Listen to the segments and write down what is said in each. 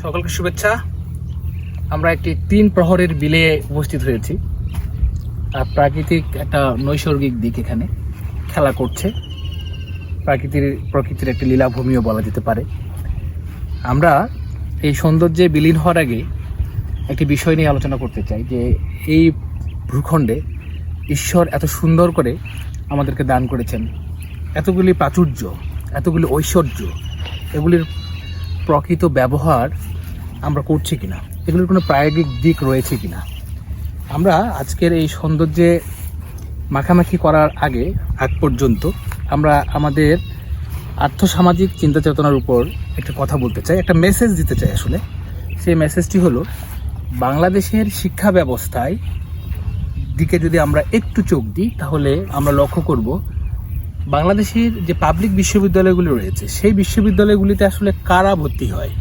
সকলকে শুভেচ্ছা। আমরা একটি 3 প্রহরের বিলে উপস্থিত হয়েছি। আর প্রাকৃতিক একটা নৈসর্গিক দিক এখানে খেলা করছে। প্রকৃতির একটি লীলাভূমিও বলা যেতে পারে। আমরা এই সৌন্দর্যে বিলীন হওয়ার আগে একটি বিষয় নিয়ে আলোচনা করতে চাই যে এই ভূখণ্ডে ঈশ্বর এত সুন্দর করে আমাদেরকে দান করেছেন, এতগুলি প্রাচুর্য, এতগুলি ঐশ্বর্য, এগুলির প্রকৃত ব্যবহার আমরা করছি কিনা, এগুলির কোনো প্রায়োগিক দিক রয়েছে কিনা। আমরা আজকের এই সৌন্দর্যে মাখামাখি করার আগ পর্যন্ত আমরা আমাদের আর্থসামাজিক চিন্তা চেতনার উপর একটা কথা বলতে চাই, একটা মেসেজ দিতে চাই। আসলে সেই মেসেজটি হলো, বাংলাদেশের শিক্ষা ব্যবস্থায় দিকে যদি আমরা একটু চোখ দিই তাহলে আমরা লক্ষ্য করব বাংলাদেশের যে পাবলিক বিশ্ববিদ্যালয়গুলি রয়েছে সেই বিশ্ববিদ্যালয়গুলিতে আসলে কারা ভর্তি হয়।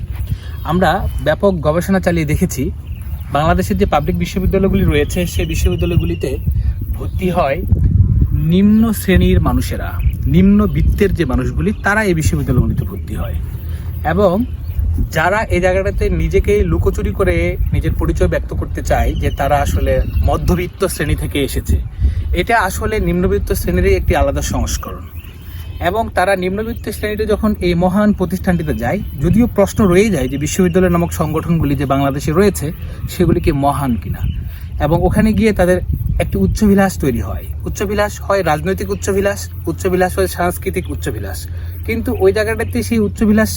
আমরা ব্যাপক গবেষণা চালিয়ে দেখেছি বাংলাদেশের যে পাবলিক বিশ্ববিদ্যালয়গুলি রয়েছে সেই বিশ্ববিদ্যালয়গুলিতে ভর্তি হয় নিম্ন শ্রেণীর মানুষেরা, নিম্ন বিত্তের যে মানুষগুলি, তারা এই বিশ্ববিদ্যালয়গুলিতে ভর্তি হয়। এবং যারা এই জায়গাটাতে নিজেকে লুকোচুরি করে নিজের পরিচয় ব্যক্ত করতে চায় যে তারা আসলে মধ্যবিত্ত শ্রেণী থেকে এসেছে, এটা আসলে নিম্নবিত্ত শ্রেণীরই একটি আলাদা সংস্করণ। এবং তারা নিম্নবিত্ত শ্রেণীতে যখন এই মহান প্রতিষ্ঠানটিতে যায়, যদিও প্রশ্ন রয়ে যায় যে বিশ্ববিদ্যালয় নামক সংগঠনগুলি যে বাংলাদেশে রয়েছে সেগুলি কি মহান কিনা। এবং ওখানে গিয়ে তাদের একটি উচ্চবিলাস তৈরি হয়। উচ্চবিলাস হয় রাজনৈতিক উচ্চবিলাস হয় সাংস্কৃতিক উচ্চবিলাস। কিন্তু ওই জায়গাটাতে সেই উচ্চবিলাস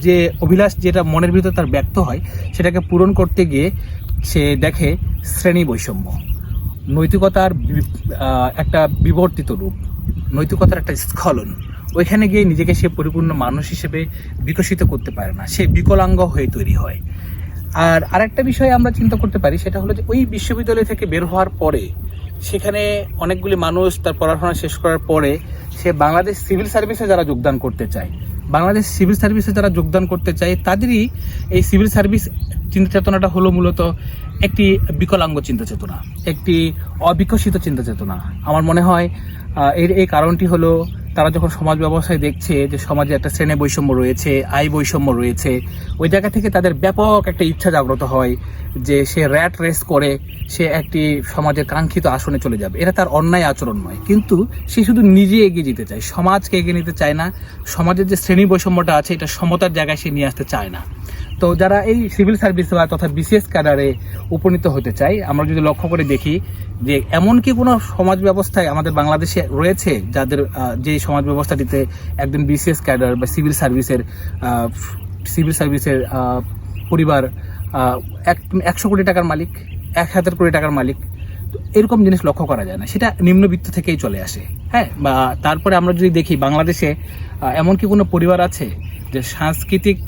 যে অভিলাষ যেটা মনের ভিতর তার ব্যক্ত হয়, সেটাকে পূরণ করতে গিয়ে সে দেখে শ্রেণী বৈষম্য, নৈতিকতার একটা বিবর্তিত রূপ, নৈতিকতার একটা স্খলন। ওইখানে গিয়ে নিজেকে সে পরিপূর্ণ মানুষ হিসেবে বিকশিত করতে পারে না, সে বিকলাঙ্গ হয়ে তৈরি হয়। আর আরেকটা বিষয় আমরা চিন্তা করতে পারি, সেটা হলো যে ওই বিশ্ববিদ্যালয় থেকে বের হওয়ার পরে সেখানে অনেকগুলি মানুষ তার পড়াশোনা শেষ করার পরে সে বাংলাদেশ সিভিল সার্ভিসে যারা যোগদান করতে চায়, তাদেরই এই সিভিল সার্ভিস চিন্তা চেতনাটা হলো মূলত একটি বিকলাঙ্গ চিন্তা চেতনা, একটি অবিকশিত চিন্তা চেতনা। আমার মনে হয় এই কারণটি হলো, তারা যখন সমাজ ব্যবস্থায় দেখছে যে সমাজে একটা শ্রেণী বৈষম্য রয়েছে, আয় বৈষম্য রয়েছে, ওই জায়গা থেকে তাদের ব্যাপক একটা ইচ্ছা জাগ্রত হয় যে সে র্যাট রেস করে সে একটি সমাজের কাঙ্ক্ষিত আসনে চলে যাবে। এটা তার অন্যায় আচরণ নয়, কিন্তু সে শুধু নিজে এগিয়ে যেতে চায়, সমাজকে এগিয়ে নিতে চায় না। সমাজের যে শ্রেণী বৈষম্যটা আছে এটা সমতার জায়গায় সে নিয়ে আসতে চায় না। তো যারা এই সিভিল সার্ভিস বা তথা বিসিএস ক্যাডারে উপনীত হতে চায়, আমরা যদি লক্ষ্য করে দেখি যে এমন কি কোনো সমাজ ব্যবস্থায় আমাদের বাংলাদেশে রয়েছে যাদের যে সমাজ ব্যবস্থাটিতে একজন বিসিএস ক্যাডার বা সিভিল সার্ভিসের পরিবার 100 কোটি টাকার মালিক, 1000 কোটি টাকার মালিক, এরকম জিনিস লক্ষ্য করা যায় না। সেটা নিম্নবিত্ত থেকেই চলে আসে। হ্যাঁ, বা তারপরে আমরা যদি দেখি বাংলাদেশে এমন কি কোনো পরিবার আছে যে সাংস্কৃতিক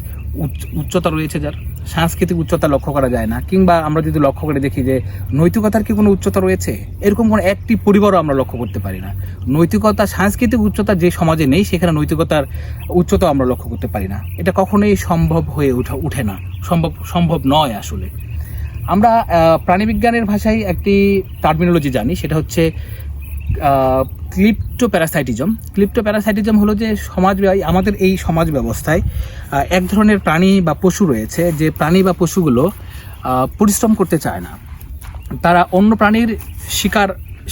উচ্চতা রয়েছে, যার সাংস্কৃতিক উচ্চতা লক্ষ্য করা যায় না। কিংবা আমরা যদি লক্ষ্য করে দেখি যে নৈতিকতার কি কোনো উচ্চতা রয়েছে, এরকম কোনো একটি পরিবারও আমরা লক্ষ্য করতে পারি না। নৈতিকতা, সাংস্কৃতিক উচ্চতা যে সমাজে নেই সেখানে নৈতিকতার উচ্চতা আমরা লক্ষ্য করতে পারি না। এটা কখনোই সম্ভব হয়ে ওঠে না, সম্ভব নয়। আসলে আমরা প্রাণীবিজ্ঞানের ভাষায় একটি টার্মিনোলজি জানি, সেটা হচ্ছে ক্লিপ্টোপ্যারাসাইটিজম হলো যে আমাদের এই সমাজ ব্যবস্থায় এক ধরনের প্রাণী বা পশু রয়েছে, যে প্রাণী বা পশুগুলো পরিশ্রম করতে চায় না। তারা অন্য প্রাণীর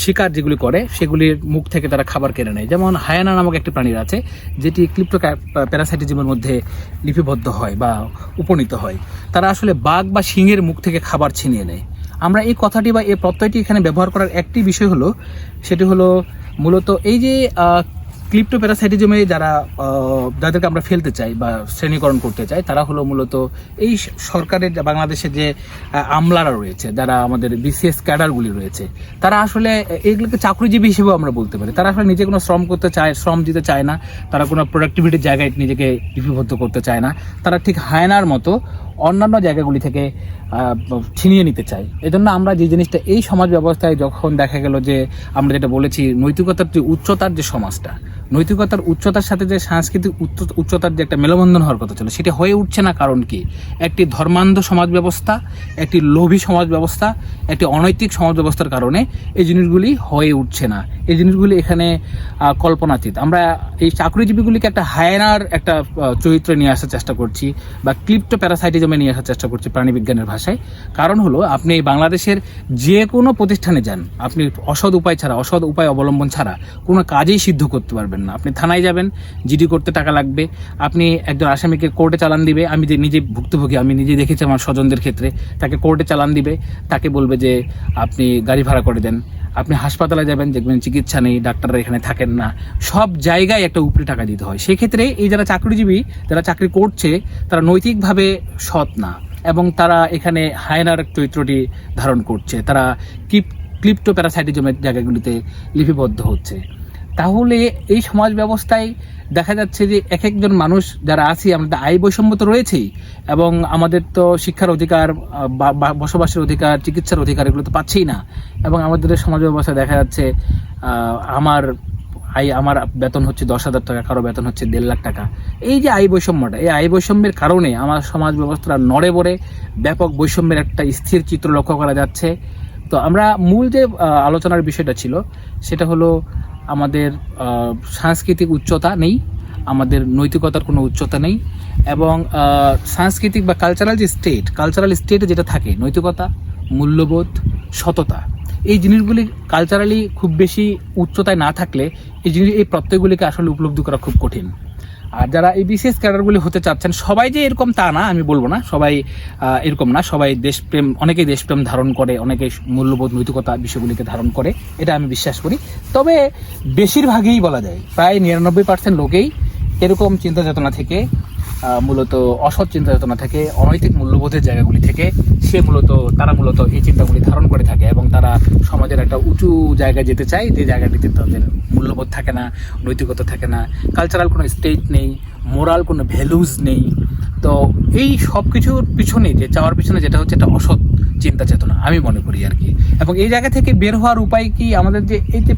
শিকার যেগুলি করে সেগুলির মুখ থেকে তারা খাবার কেড়ে নেয়। যেমন হায়ানা নামক একটি প্রাণীর আছে যেটি ক্লিপ্টোপ্যারাসাইটিজমের মধ্যে লিপিবদ্ধ হয় বা উপনীত হয়। তারা আসলে বাঘ বা সিংহের মুখ থেকে খাবার ছিনিয়ে নেয়। আমরা এই কথাটি বা এই প্রত্যয়টি এখানে ব্যবহার করার একটি বিষয় হলো, সেটি হলো মূলত এই যে ক্লিপ্টোপ্যারাসাইটিজমে যাদেরকে আমরা ফেলতে চাই বা শ্রেণীকরণ করতে চাই, তারা হলো মূলত এই সরকারের বাংলাদেশে যে আমলারা রয়েছে, যারা আমাদের বিসিএস ক্যাডারগুলি রয়েছে, তারা আসলে এগুলোকে চাকরিজীবী হিসেবেও আমরা বলতে পারি। তারা আসলে নিজে কোনো শ্রম দিতে চায় না, তারা কোনো প্রোডাক্টিভিটির জায়গায় নিজেকে লিপিবদ্ধ করতে চায় না। তারা ঠিক হায়নার মতো অন্যান্য জায়গাগুলি থেকে ছিনিয়ে নিতে চাই। এজন্য আমরা যে জিনিসটা এই সমাজ ব্যবস্থায় যখন দেখা গেল যে আমরা যেটা বলেছি নৈতিকতার যে উচ্চতার যে সমাজটা, নৈতিকতার উচ্চতার সাথে যে সাংস্কৃতিক উচ্চতার যে একটা মেলবন্ধন হওয়ার কথা ছিল, সেটা হয়ে উঠছে না। কারণ কি? একটি ধর্মান্ধ সমাজ ব্যবস্থা, একটি লোভী সমাজ ব্যবস্থা, একটি অনৈতিক সমাজ ব্যবস্থার কারণে এই জিনিসগুলি হয়ে উঠছে না। এই জিনিসগুলি এখানে কল্পনাতীত। আমরা এই চাকরিজীবীগুলিকে একটা হায়নার একটা চরিত্রে নিয়ে আসার চেষ্টা করছি, বা ক্লিপ্টো প্যারাসাইটিজমে নিয়ে আসার চেষ্টা করছি প্রাণীবিজ্ঞানের ভাষায়। কারণ হলো, আপনি বাংলাদেশের যে কোনো প্রতিষ্ঠানে যান, আপনি অসৎ উপায় অবলম্বন ছাড়া কোনো কাজেই সিদ্ধ করতে পারবেন না। আপনি থানায় যাবেন, জিডি করতে টাকা লাগবে। আপনি একজন আসামিকে কোর্টে চালান দিবে, আমি যে নিজে ভুক্তভোগী, আমি নিজে দেখেছি আমার স্বজনদের ক্ষেত্রে, তাকে কোর্টে চালান দিবে, তাকে বলবে যে আপনি গাড়ি ভাড়া করে দেন। আপনি হাসপাতালে যাবেন, দেখবেন চিকিৎসা নেই, ডাক্তাররা এখানে থাকেন না, সব জায়গায় একটা উপরে টাকা দিতে হয়। সেক্ষেত্রে এই যারা চাকরিজীবী, যারা চাকরি করছে, তারা নৈতিকভাবে সৎ না, এবং তারা এখানে হায়নার চরিত্রটি ধারণ করছে। তারা ক্লিপ্টো প্যারাসাইটিজমের জায়গাগুলিতে লিপিবদ্ধ হচ্ছে। তাহলে এই সমাজ ব্যবস্থায় দেখা যাচ্ছে যে এক একজন মানুষ যারা আছি, আমাদের আয় বৈষম্য তো রয়েছেই, এবং আমাদের তো শিক্ষার অধিকার, বসবাসের অধিকার, চিকিৎসার অধিকার এগুলো তো পাচ্ছেই না। এবং আমাদের সমাজ ব্যবস্থায় দেখা যাচ্ছে আমার বেতন হচ্ছে 10,000 টাকা, কারো বেতন হচ্ছে 1.5 লাখ টাকা। এই যে আয় বৈষম্যটা, এই আয় বৈষম্যের কারণে আমার সমাজ ব্যবস্থাটা নড়ে বড়ে ব্যাপক বৈষম্যের একটা স্থির চিত্র লক্ষ্য করা যাচ্ছে। তো আমরা মূল যে আলোচনার বিষয়টা ছিল, সেটা হলো আমাদের সাংস্কৃতিক উচ্চতা নেই, আমাদের নৈতিকতার কোনো উচ্চতা নেই, এবং সাংস্কৃতিক বা কালচারাল স্টেটে যেটা থাকে, নৈতিকতা, মূল্যবোধ, সততা, এই জিনিসগুলি কালচারালি খুব বেশি উচ্চতায় না থাকলে এই প্রত্যয়গুলিকে আসলে উপলব্ধি করা খুব কঠিন। আর যারা এই বিশেষ ক্যাডারগুলি হতে চাচ্ছেন, সবাই যে এরকম তা না, আমি বলবো না সবাই এরকম না। সবাই দেশপ্রেম, অনেকেই দেশপ্রেম ধারণ করে, অনেকে মূল্যবোধ, নৈতিকতা বিষয়গুলিকে ধারণ করে, এটা আমি বিশ্বাস করি। তবে বেশিরভাগই বলা যায়, প্রায় 99% লোকেই এরকম চিন্তা চেতনা থেকে, মূলত অসৎ চিন্তা চেতনা থেকে, অনৈতিক মূল্যবোধের জায়গাগুলি থেকে তারা মূলত এই চিন্তাগুলি ধারণ করে থাকে, এবং তারা সমাজের একটা উঁচু জায়গায় যেতে চায়, যে জায়গাটিতে তাদের মূল্যবোধ থাকে না, নৈতিকতা থাকে না, কালচারাল কোনো স্টেট নেই, মোরাল কোনো ভ্যালুজ নেই। তো এই সব কিছুর পিছনে চাওয়ার পিছনে যেটা হচ্ছে একটা অসৎ চিন্তা চেতনা, আমি মনে করি আর কি। এবং এই জায়গা থেকে বের হওয়ার উপায় কি? আমাদের যে এই যে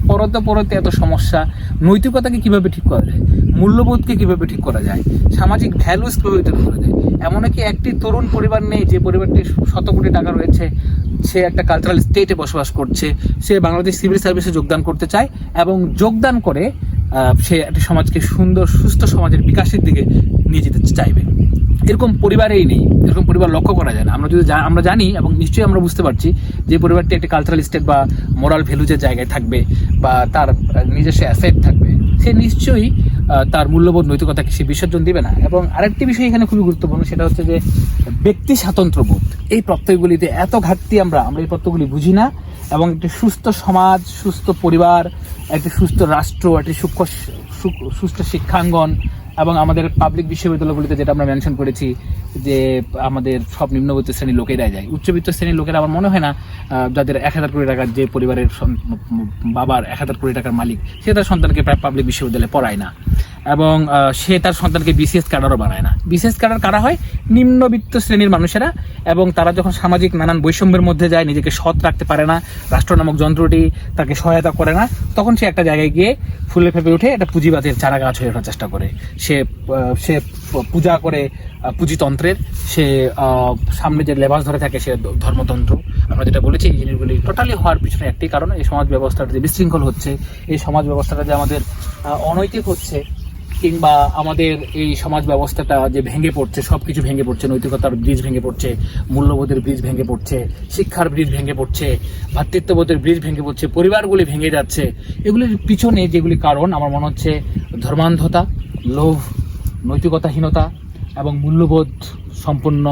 পরতে এত সমস্যা, নৈতিকতাকে কিভাবে ঠিক করা যায়, মূল্যবোধকে কিভাবে ঠিক করা যায়, সামাজিক ভ্যালুস কিভাবে ঠিক করা যায়। এমনকি একটি তরুণ পরিবার নেই, যে পরিবারটি 100 কোটি টাকা রয়েছে, সে একটা কালচারাল স্টেটে বসবাস করছে, সে বাংলাদেশ সিভিল সার্ভিসে যোগদান করতে চায়, এবং যোগদান করে সে একটা সমাজকে সুন্দর সুস্থ সমাজের বিকাশের দিকে নিয়ে যেতে চাইবে। এরকম পরিবারেই নেই, এরকম পরিবার লক্ষ্য করা যায় না। আমরা জানি, এবং নিশ্চয়ই আমরা বুঝতে পারছি, যে পরিবারটি একটা কালচারাল স্টেট বা মোরাল ভ্যালুজের জায়গায় থাকবে, বা তার নিজস্ব অ্যাসেট থাকবে, সে নিশ্চয়ই তার মূল্যবোধ, নৈতিকতাকে সে বিসর্জন দিবে না। এবং আরেকটি বিষয় এখানে খুবই গুরুত্বপূর্ণ, সেটা হচ্ছে যে ব্যক্তি স্বাতন্ত্র্যবোধ। এই প্রত্যয়গুলিতে এত ঘাটতি, আমরা এই প্রত্যয়গুলি বুঝি না। এবং একটি সুস্থ সমাজ, সুস্থ পরিবার, একটি সুস্থ রাষ্ট্র, একটি সুস্থ শিক্ষাঙ্গন, এবং আমাদের পাবলিক বিশ্ববিদ্যালয়গুলিতে যেটা আমরা মেনশন করেছি, যে আমাদের সব নিম্নবিত্ত শ্রেণীর লোকেরাই যায়, উচ্চবিত্ত শ্রেণীর লোকেরা আমার মনে হয় না যাদের 1,000 কোটি টাকার, যে পরিবারের বাবার 1,000 কোটি টাকার মালিক, সে তার সন্তানকে প্রায় পাবলিক বিশ্ববিদ্যালয়ে পড়ায় না, এবং সে তার সন্তানকে বিসিএস ক্যাডারও বানায় না। বিসিএস ক্যাডার কারা হয়? নিম্নবিত্ত শ্রেণীর মানুষেরা। এবং তারা যখন সামাজিক নানান বৈষম্যের মধ্যে যায়, নিজেকে সৎ রাখতে পারে না, রাষ্ট্র নামক যন্ত্রটি তাকে সহায়তা করে না, তখন সে একটা জায়গায় গিয়ে ফুলে ফেপে উঠে একটা পুঁজিবাদের চারা গাছ হয়ে ওঠার চেষ্টা করে। সে পূজা করে পুঁজিতন্ত্রের, সে সামনে যে লেবাস ধরে থাকে সে ধর্মতন্ত্র। আমরা যেটা বলেছি, এই জিনিসগুলি টোটালি হওয়ার পিছনে একটি কারণ, এই সমাজ ব্যবস্থাটা যে বিশৃঙ্খল হচ্ছে, এই সমাজ ব্যবস্থাটা যে আমাদের অনৈতিক হচ্ছে, কিংবা আমাদের এই সমাজ ব্যবস্থাটা যে ভেঙে পড়ছে, সব কিছু ভেঙে পড়ছে, নৈতিকতার ব্রিজ ভেঙে পড়ছে, মূল্যবোধের ব্রিজ ভেঙে পড়ছে, শিক্ষার ব্রিজ ভেঙে পড়ছে, ভ্রাতৃত্ববোধের ব্রিজ ভেঙে পড়ছে, পরিবারগুলি ভেঙে যাচ্ছে। এগুলির পিছনে যেগুলি কারণ, আমার মনে হচ্ছে ধর্মান্ধতা, লোভ, নৈতিকতাহীনতা এবং মূল্যবোধ সম্পন্ন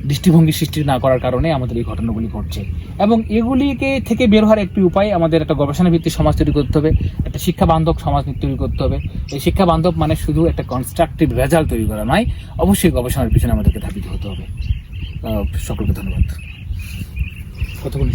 দৃষ্টিভঙ্গি সৃষ্টি না করার কারণে আমাদের এই ঘটনাগুলি ঘটছে। এবং এগুলিকে থেকে বের হওয়ার একটি উপায়, আমাদের একটা গবেষণা ভিত্তিক সমাজ তৈরি করতে হবে, একটা শিক্ষা বান্ধব সমাজ তৈরি করতে হবে। এই শিক্ষা বান্ধব মানে শুধু একটা কনস্ট্রাকটিভ রেজাল্ট তৈরি করা নয়, অবশ্যই গবেষণার পিছনে আমাদেরকে ধাবিত হতে হবে। সকলকে ধন্যবাদ। কতক্ষণ